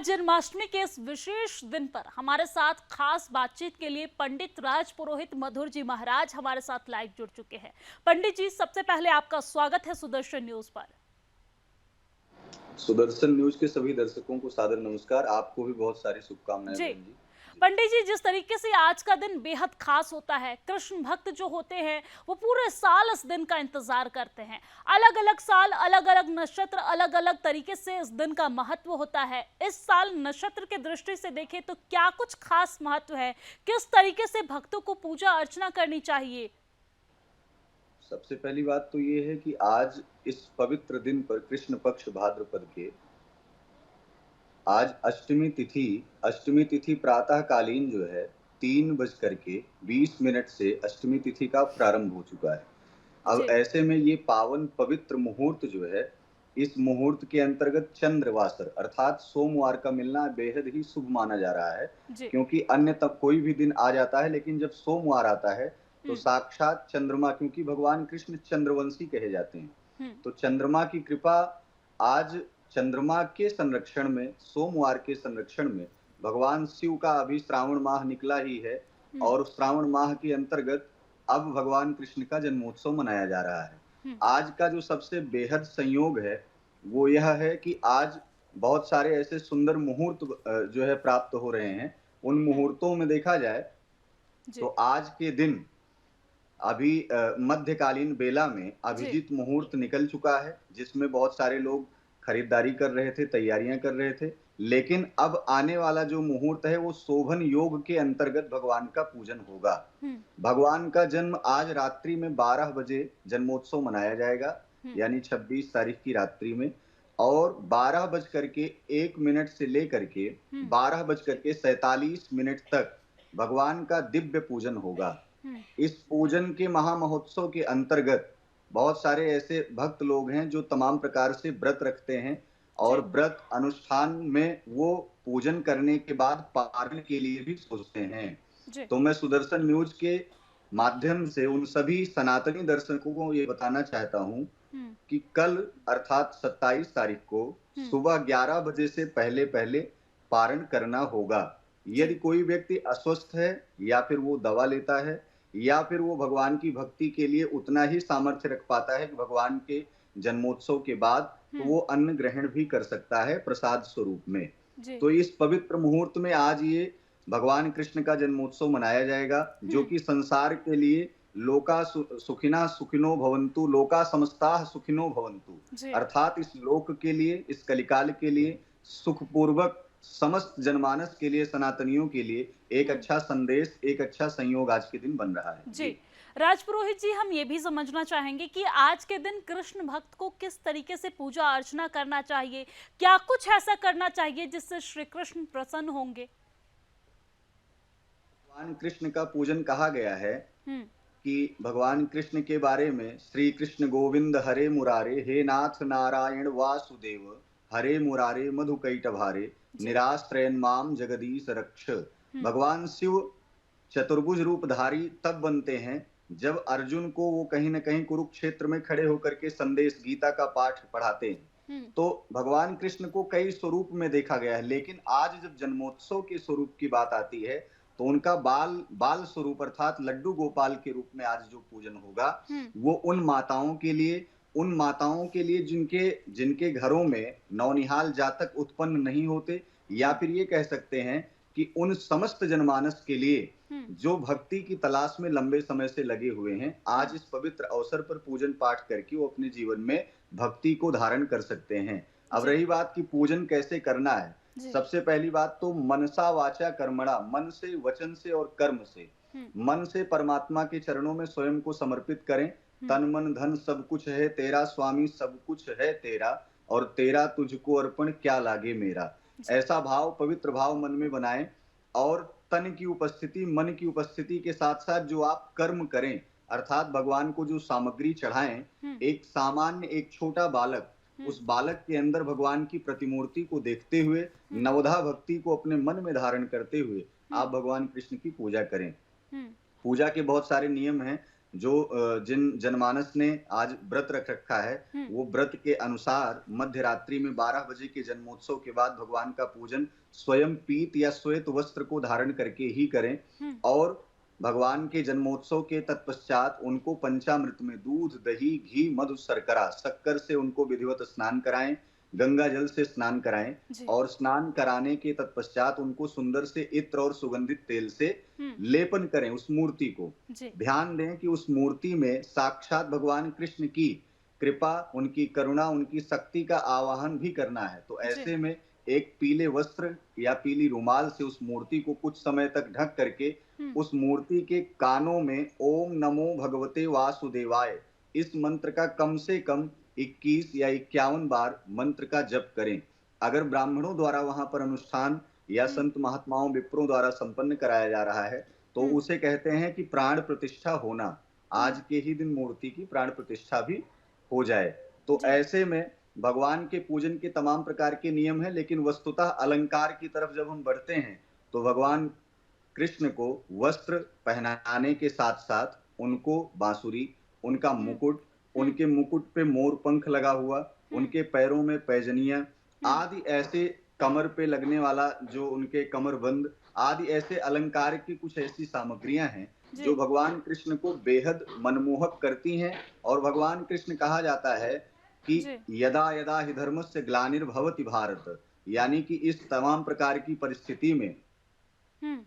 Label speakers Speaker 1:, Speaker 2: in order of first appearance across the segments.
Speaker 1: आज जन्माष्टमी के इस विशेष दिन पर हमारे साथ खास बातचीत के लिए पंडित राज पुरोहित मधुर जी महाराज हमारे साथ लाइव जुड़ चुके हैं। पंडित जी, सबसे पहले आपका स्वागत है सुदर्शन न्यूज पर।
Speaker 2: सुदर्शन न्यूज के सभी दर्शकों को सादर नमस्कार। आपको भी बहुत सारी शुभकामनाएं
Speaker 1: जी
Speaker 2: बहन जी।
Speaker 1: पंडित जी, जिस तरीके से आज का दिन बेहद खास होता है, कृष्ण भक्त जो होते हैं वो पूरे साल इस दिन का इंतजार करते हैं। अलग अलग साल, अलग अलग नक्षत्र, अलग अलग तरीके से इस दिन का महत्व होता है। इस साल नक्षत्र के दृष्टि से देखें तो क्या कुछ खास महत्व है? किस तरीके से भक्तों को पूजा अर्चना करनी चाहिए?
Speaker 2: सबसे पहली बात तो ये है कि आज इस पवित्र दिन पर कृष्ण पक्ष भाद्रपद के आज अष्टमी तिथि प्रातः कालीन जो है 3:20 से अष्टमी तिथि का प्रारंभ हो चुका है। अब
Speaker 1: जी
Speaker 2: ऐसे में ये पावन पवित्र मुहूर्त जो है, इस मुहूर्त के अंतर्गत चंद्रवासर अर्थात सोमवार का मिलना बेहद ही शुभ माना जा रहा है।
Speaker 1: जी।
Speaker 2: क्योंकि अन्य तब कोई भी दिन आ जाता है, लेकिन जब सोमवार आता है तो
Speaker 1: हम्म।
Speaker 2: साक्षात चंद्रमा, क्योंकि भगवान कृष्ण चंद्रवंशी कहे जाते हैं,
Speaker 1: हम्म।
Speaker 2: तो चंद्रमा की कृपा आज चंद्रमा के संरक्षण में, सोमवार के संरक्षण में भगवान शिव का अभी श्रावण माह निकला ही है
Speaker 1: हम्म।
Speaker 2: और श्रावण माह के अंतर्गत अब भगवान कृष्ण का जन्मोत्सव मनाया जा रहा है।
Speaker 1: हम्म।
Speaker 2: आज का जो सबसे बेहद संयोग है वो यह है कि आज बहुत सारे ऐसे सुंदर मुहूर्त जो है प्राप्त हो रहे हैं। उन
Speaker 1: हम्म।
Speaker 2: मुहूर्तों में देखा जाए तो
Speaker 1: जी
Speaker 2: आज के दिन अभी मध्यकालीन बेला में
Speaker 1: जी।
Speaker 2: अभिजीत मुहूर्त निकल चुका है, जिसमें बहुत सारे लोग खरीदारी कर रहे थे, तैयारियां कर रहे थे। लेकिन अब आने वाला जो मुहूर्त है वो शोभन योग के अंतर्गत भगवान का पूजन होगा।
Speaker 1: हम्म।
Speaker 2: भगवान का जन्म आज रात्रि में 12 बजे जन्मोत्सव मनाया जाएगा,
Speaker 1: हम्म।
Speaker 2: यानी 26 तारीख की रात्रि में। और 12:01 से लेकर के
Speaker 1: हम्म।
Speaker 2: 12:47 तक भगवान का दिव्य पूजन होगा।
Speaker 1: हम्म।
Speaker 2: इस पूजन के महामहोत्सव के अंतर्गत बहुत सारे ऐसे भक्त लोग हैं जो तमाम प्रकार से व्रत रखते हैं और
Speaker 1: जी
Speaker 2: व्रत अनुष्ठान में वो पूजन करने के बाद पारण के लिए भी सोचते हैं।
Speaker 1: जी।
Speaker 2: तो मैं सुदर्शन न्यूज के माध्यम से उन सभी सनातनी दर्शकों को ये बताना चाहता हूं
Speaker 1: हम्म।
Speaker 2: कि कल अर्थात 27 तारीख को
Speaker 1: हम्म।
Speaker 2: सुबह 11 बजे से पहले पहले पारण करना होगा। यदि
Speaker 1: जी
Speaker 2: कोई व्यक्ति अस्वस्थ है या फिर वो दवा लेता है या फिर वो भगवान की भक्ति के लिए उतना ही सामर्थ्य रख पाता है कि भगवान के जन्मोत्सव के बाद तो
Speaker 1: हम्म।
Speaker 2: वो अन्न ग्रहण भी कर सकता है प्रसाद स्वरूप में।
Speaker 1: जी।
Speaker 2: तो इस पवित्र मुहूर्त में आज ये भगवान कृष्ण का जन्मोत्सव मनाया जाएगा, जो
Speaker 1: हम्म।
Speaker 2: कि संसार के लिए सुखिना सुखिनो भवन्तु, लोका समस्ता सुखिनो भवन्तु,
Speaker 1: जी
Speaker 2: अर्थात इस लोक के लिए, इस कलिकाल के लिए सुखपूर्वक समस्त जनमानस के लिए, सनातनियों के लिए एक
Speaker 1: हम्म।
Speaker 2: अच्छा संदेश, एक अच्छा संयोग आज के दिन बन रहा है।
Speaker 1: जी
Speaker 2: जी।
Speaker 1: राजपुरोहित जी, हम ये भी समझना चाहेंगे कि आज के दिन कृष्ण भक्त को किस तरीके से पूजा अर्चना करना चाहिए? क्या कुछ ऐसा करना चाहिए जिससे श्री कृष्ण प्रसन्न होंगे?
Speaker 2: भगवान कृष्ण का पूजन कहा गया है
Speaker 1: हम्म।
Speaker 2: कि भगवान कृष्ण के बारे में श्री कृष्ण गोविंद हरे मुरारे, हे नाथ नारायण वासुदेव, हरे मुरारे मधुकैटभारे,
Speaker 1: जी।
Speaker 2: निराश्रयन माम जगदीश रक्ष।
Speaker 1: हम्म।
Speaker 2: भगवान शिव चतुर्भुज रूपधारी तब बनते हैं जब अर्जुन को वो कहीं ना कहीं कुरुक्षेत्र में खड़े होकर के संदेश गीता का पाठ पढ़ाते हैं।
Speaker 1: हम्म।
Speaker 2: तो भगवान कृष्ण को कई स्वरूप में देखा गया है, लेकिन आज जब जन्मोत्सव के स्वरूप की बात आती है तो उनका बाल बाल स्वरूप अर्थात लड्डू गोपाल के रूप में आज जो पूजन होगा
Speaker 1: हम्म।
Speaker 2: वो उन माताओं के लिए जिनके जिनके घरों में नौनिहाल जातक उत्पन्न नहीं होते, या
Speaker 1: हम्म।
Speaker 2: फिर ये कह सकते हैं कि उन समस्त जनमानस के लिए
Speaker 1: हम्म।
Speaker 2: जो भक्ति की तलाश में लंबे समय से लगे हुए हैं, आज
Speaker 1: हम्म।
Speaker 2: इस पवित्र अवसर पर पूजन पाठ करके वो अपने जीवन में भक्ति को धारण कर सकते हैं। अब
Speaker 1: जी
Speaker 2: रही बात कि पूजन कैसे करना है,
Speaker 1: जी।
Speaker 2: सबसे पहली बात तो मनसा वाचा कर्मणा, मन से, वचन से और कर्म से।
Speaker 1: हम्म।
Speaker 2: मन से परमात्मा के चरणों में स्वयं को समर्पित करें।
Speaker 1: हम्म।
Speaker 2: तन मन धन सब कुछ है तेरा स्वामी, सब कुछ है तेरा, और तेरा तुझको अर्पण क्या लागे मेरा।
Speaker 1: जी।
Speaker 2: ऐसा भाव, पवित्र भाव मन में बनाएं। और तन की उपस्थिति, मन की उपस्थिति के साथ साथ जो आप कर्म करें अर्थात भगवान को जो सामग्री चढ़ाएं,
Speaker 1: हम्म।
Speaker 2: एक सामान्य, एक छोटा बालक,
Speaker 1: हम्म।
Speaker 2: उस बालक के अंदर भगवान की प्रतिमूर्ति को देखते हुए,
Speaker 1: हम्म।
Speaker 2: नवधा भक्ति को अपने मन में धारण करते हुए आप
Speaker 1: हम्म।
Speaker 2: भगवान कृष्ण की पूजा करें।
Speaker 1: हम्म।
Speaker 2: पूजा के बहुत सारे नियम हैं। जो जिन जनमानस ने आज व्रत रख रखा है,
Speaker 1: हम्म।
Speaker 2: वो व्रत के अनुसार मध्य रात्रि में 12 बजे के जन्मोत्सव के बाद भगवान का पूजन स्वयं पीत या श्वेत वस्त्र को धारण करके ही करें।
Speaker 1: हम्म।
Speaker 2: और भगवान के जन्मोत्सव के तत्पश्चात उनको पंचामृत में दूध, दही, घी, मधु, शर्करा, शक्कर से उनको विधिवत स्नान कराएं, गंगा जल से स्नान कराएं।
Speaker 1: जी।
Speaker 2: और स्नान कराने के तत्पश्चात उनको सुंदर से इत्र और सुगंधित तेल से
Speaker 1: हम्म।
Speaker 2: लेपन करें उस मूर्ति को।
Speaker 1: जी।
Speaker 2: ध्यान दें कि उस मूर्ति में साक्षात भगवान कृष्ण की कृपा, उनकी करुणा, उनकी शक्ति का आवाहन भी करना है। तो
Speaker 1: जी।
Speaker 2: ऐसे में एक पीले वस्त्र या पीली रुमाल से उस मूर्ति को कुछ समय तक ढक करके
Speaker 1: हम्म।
Speaker 2: उस मूर्ति के कानों में ओम नमो भगवते वासुदेवाय इस मंत्र का कम से कम 21 या 51 बार मंत्र का जप करें। अगर ब्राह्मणों द्वारा वहां पर अनुष्ठान या संत महात्माओं विप्रों द्वारा संपन्न कराया जा रहा है तो
Speaker 1: हम्म।
Speaker 2: उसे कहते हैं कि प्राण प्रतिष्ठा होना।
Speaker 1: हम्म।
Speaker 2: आज के ही दिन मूर्ति की प्राण प्रतिष्ठा भी हो जाए। तो
Speaker 1: जी।
Speaker 2: ऐसे में भगवान के पूजन के तमाम प्रकार के नियम हैं, लेकिन वस्तुतः अलंकार की तरफ जब हम बढ़ते हैं तो भगवान कृष्ण को वस्त्र पहनाने के साथ साथ उनको बांसुरी, उनका
Speaker 1: हम्म।
Speaker 2: मुकुट,
Speaker 1: हम्म।
Speaker 2: उनके मुकुट पे मोर पंख लगा हुआ,
Speaker 1: हम्म।
Speaker 2: उनके पैरों में पैजनियां
Speaker 1: हम्म।
Speaker 2: आदि ऐसे, कमर पे लगने वाला जो उनके कमरबंद आदि ऐसे अलंकार की कुछ ऐसी सामग्रियां हैं जो
Speaker 1: जी।
Speaker 2: भगवान कृष्ण को बेहद मनमोहक करती हैं। और भगवान कृष्ण कहा जाता है कि
Speaker 1: जी।
Speaker 2: यदा यदा हि धर्मस्य ग्लानिर्भवति भारत, यानी कि इस तमाम प्रकार की परिस्थिति में
Speaker 1: हम्म।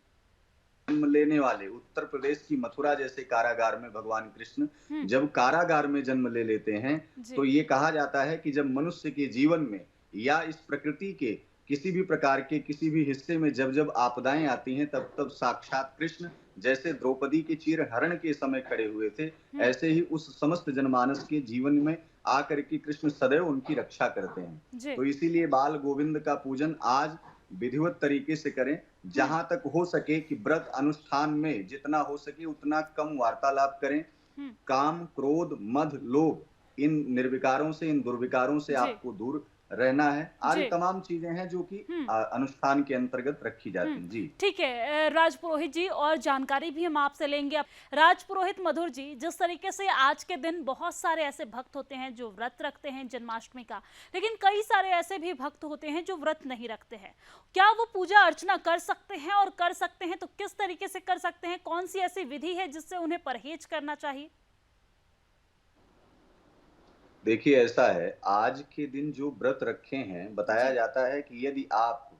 Speaker 2: जन्म लेने वाले उत्तर प्रदेश की मथुरा जैसे कारागार में भगवान कृष्ण
Speaker 1: हम्म।
Speaker 2: जब कारागार में जन्म ले लेते हैं
Speaker 1: जी।
Speaker 2: तो ये कहा जाता है कि जब मनुष्य के जीवन में या इस प्रकृति के किसी भी प्रकार के किसी भी हिस्से में जब जब आपदाएं आती हैं तब तब साक्षात कृष्ण जैसे द्रौपदी के चीर हरण के समय खड़े हुए थे, ऐसे ही उस समस्त जनमानस के जीवन में आकर के कृष्ण सदैव उनकी रक्षा करते हैं।
Speaker 1: जी।
Speaker 2: तो इसीलिए बाल गोविंद का पूजन आज विधिवत तरीके से करें।
Speaker 1: हम्म।
Speaker 2: जहां तक हो सके कि व्रत अनुष्ठान में जितना हो सके उतना कम वार्तालाप करें।
Speaker 1: हम्म।
Speaker 2: काम, क्रोध, मद, लोभ इन निर्विकारों से, इन दुर्विकारों से
Speaker 1: जी।
Speaker 2: आपको दूर रहना है। आदि
Speaker 1: जी।
Speaker 2: तमाम चीजें हैं जो कि
Speaker 1: हम्म।
Speaker 2: अनुष्ठान के अंतर्गत रखी जाती
Speaker 1: हम्म।
Speaker 2: हैं। जी।
Speaker 1: ठीक है राज पुरोहित जी, और जानकारी भी हम आपसे लेंगे। अब राज पुरोहित मधुर जी, जिस तरीके से आज के दिन बहुत सारे ऐसे भक्त होते हैं जो व्रत रखते हैं जन्माष्टमी का, लेकिन कई सारे ऐसे भी भक्त होते हैं जो व्रत नहीं रखते हैं, क्या वो पूजा अर्चना कर सकते हैं? और कर सकते हैं तो किस तरीके से कर सकते हैं? कौन सी ऐसी विधि है जिससे उन्हें परहेज करना चाहिए?
Speaker 2: देखिए ऐसा है, आज के दिन जो व्रत रखे हैं बताया
Speaker 1: जी।
Speaker 2: जाता है कि यदि आप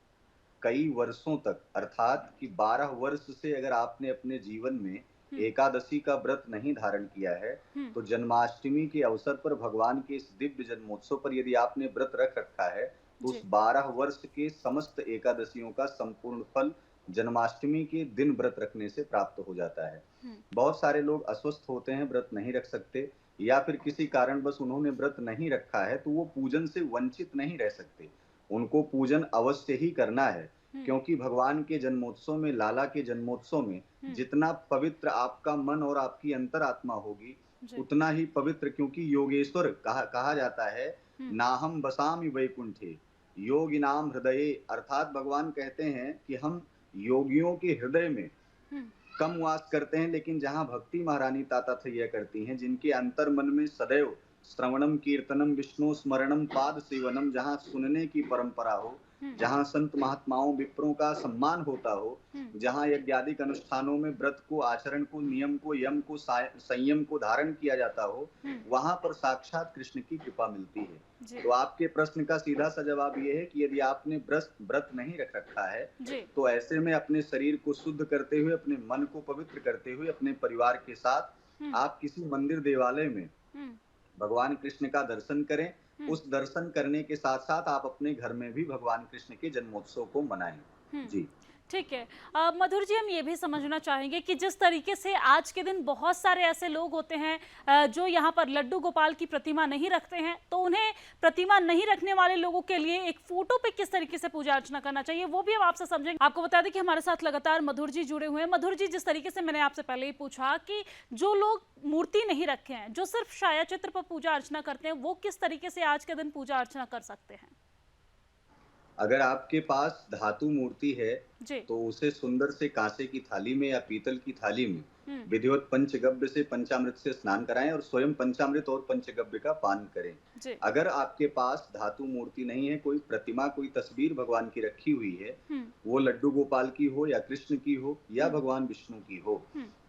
Speaker 2: कई वर्षों तक अर्थात कि 12 वर्ष से अगर आपने अपने जीवन में
Speaker 1: हम्म।
Speaker 2: एकादशी का व्रत नहीं धारण किया है
Speaker 1: हम्म।
Speaker 2: तो जन्माष्टमी के अवसर पर भगवान के इस दिव्य जन्मोत्सव पर यदि आपने व्रत रख रखा है तो उस
Speaker 1: जी।
Speaker 2: 12 वर्ष के समस्त एकादशियों का संपूर्ण फल जन्माष्टमी के दिन व्रत रखने से प्राप्त हो जाता है।
Speaker 1: हम्म।
Speaker 2: बहुत सारे लोग अस्वस्थ होते हैं, व्रत नहीं रख सकते, या फिर किसी कारणवश उन्होंने व्रत नहीं रखा है तो वो पूजन से वंचित नहीं रह सकते। उनको पूजन अवश्य ही करना है,
Speaker 1: हम्म।
Speaker 2: क्योंकि भगवान के जन्मोत्सव में, लाला के जन्मोत्सव में
Speaker 1: हम्म।
Speaker 2: जितना पवित्र आपका मन और आपकी अंतरात्मा होगी
Speaker 1: जी।
Speaker 2: उतना ही पवित्र, क्योंकि योगेश्वर कहा जाता है
Speaker 1: हम्म।
Speaker 2: नाहम बसामि वैकुंठे योगिनाम हृदये, अर्थात भगवान कहते हैं कि हम योगियों के हृदय में
Speaker 1: हम्म।
Speaker 2: कम वास करते हैं, लेकिन जहां भक्ति महारानी तातातैया करती हैं, जिनके अंतर मन में सदैव श्रवणम कीर्तनम विष्णु स्मरणम पाद सेवनम, जहां सुनने की परंपरा हो,
Speaker 1: हम्म।
Speaker 2: जहां संत महात्माओं विप्रों का सम्मान होता हो,
Speaker 1: हम्म।
Speaker 2: जहां यज्ञादिक अनुष्ठानों में व्रत को, आचरण को, नियम को, यम को, संयम को धारण किया जाता हो,
Speaker 1: हम्म।
Speaker 2: वहां पर साक्षात कृष्ण की कृपा मिलती है।
Speaker 1: जी।
Speaker 2: तो आपके प्रश्न का सीधा सा जवाब ये है कि यदि आपने व्रत नहीं रख रखा है
Speaker 1: जी।
Speaker 2: तो ऐसे में अपने शरीर को शुद्ध करते हुए, अपने मन को पवित्र करते हुए, अपने परिवार के साथ
Speaker 1: हम्म।
Speaker 2: आप किसी मंदिर देवालय में
Speaker 1: हम्म।
Speaker 2: भगवान कृष्ण का दर्शन करें।
Speaker 1: हम्म।
Speaker 2: उस दर्शन करने के साथ साथ आप अपने घर में भी भगवान कृष्ण के जन्मोत्सव को मनाएं।
Speaker 1: हम्म।
Speaker 2: जी।
Speaker 1: ठीक है। मधुर जी, हम ये भी समझना चाहेंगे कि जिस तरीके से आज के दिन बहुत सारे ऐसे लोग होते हैं जो यहाँ पर लड्डू गोपाल की प्रतिमा नहीं रखते हैं, तो उन्हें प्रतिमा नहीं रखने वाले लोगों के लिए एक फोटो पे किस तरीके से पूजा अर्चना करना चाहिए वो भी हम आपसे समझेंगे। आपको बता दें कि हमारे साथ लगातार मधुर जी जुड़े हुए हैं। मधुर जी, जिस तरीके से मैंने आपसे पहले ही पूछा कि जो लोग मूर्ति नहीं रखे हैं, जो सिर्फ छाया चित्र पर पूजा अर्चना करते हैं, वो किस तरीके से आज के दिन पूजा अर्चना कर सकते हैं?
Speaker 2: अगर आपके पास धातु मूर्ति है
Speaker 1: जी।
Speaker 2: तो उसे सुंदर से कांसे की थाली में या पीतल की थाली में विधिवत पंचगव्य से पंचामृत से स्नान कराएं और स्वयं पंचामृत और पंचगव्य का पान करें।
Speaker 1: जी।
Speaker 2: अगर आपके पास धातु मूर्ति नहीं है, कोई प्रतिमा, कोई तस्वीर भगवान की रखी हुई है, वो लड्डू गोपाल की हो या कृष्ण की हो या भगवान विष्णु की हो,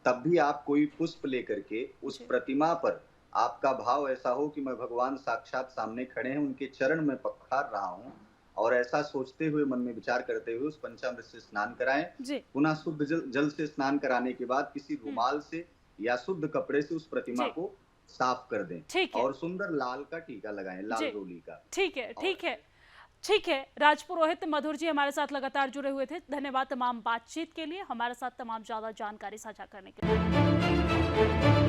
Speaker 2: तब भी आप कोई पुष्प लेकर के उस प्रतिमा पर आपका भाव ऐसा हो कि मैं भगवान साक्षात सामने खड़े हैं, उनके चरण में पखार रहा हूँ, और ऐसा सोचते हुए, मन में विचार करते हुए उस पंचामृत से स्नान कराएं। पुनः शुद्ध जल से स्नान कराने के बाद किसी रुमाल से या शुद्ध कपड़े से उस प्रतिमा को साफ कर दें और सुंदर लाल का टीका लगाएं, लाल रोली का।
Speaker 1: ठीक है, ठीक है, ठीक है। राजपुरोहित मधुर जी हमारे साथ लगातार जुड़े हुए थे। धन्यवाद तमाम बातचीत के लिए, हमारे साथ तमाम ज्यादा जानकारी साझा करने के लिए।